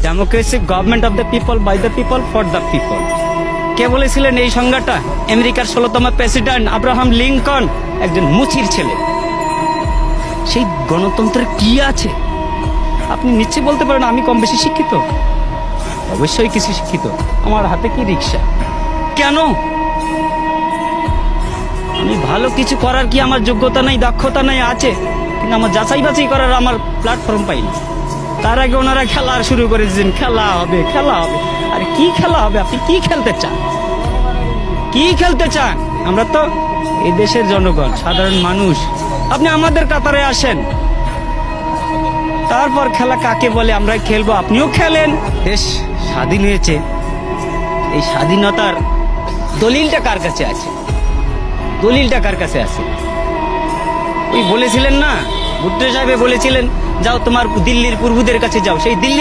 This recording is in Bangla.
Democracy government of the people, by the people, for the people. কে বলেছিলেন এই সংজ্ঞাটা? আমেরিকার 16তম প্রেসিডেন্ট আব্রাহাম লিঙ্কন, একজন মুচির ছেলে। সেই গণতন্ত্রের কি আছে? আপনি নিশ্চয়ই বলতে পারেন আমি কম বেশি শিক্ষিত। অবশ্যই কিছু শিক্ষিত। আমার হাতে কি রিক্সা? কেন? আমি ভালো কিছু করার কি আমার যোগ্যতা নাই, দক্ষতা নাই? আছে, কিন্তু আমার যাচাই বাছাই করার আমার প্ল্যাটফর্ম পাইনি। তার আগে ওনারা খেলা শুরু করে দিয়েছেন, খেলা হবে, খেলা হবে। আরে কি খেলা হবে? আপনি কি খেলতে চান? কি খেলতে চান? আমরা তো এই দেশের জনগণ, সাধারণ মানুষ। আপনি আমাদের কাতারে আসেন, তারপর খেলা কাকে বলে আমরা খেলবো। আপনিও খেলেন। দেশ স্বাধীন হয়েছে, এই স্বাধীনতার দলিলটা কার কাছে আছে? দলিলটা কার কাছে আছে? ওই বলেছিলেন না, ভুট্টো সাহেব বলেছিলেন, যাও তোমার দিল্লির পূর্বদের কাছে যাও। সেই দিল্লি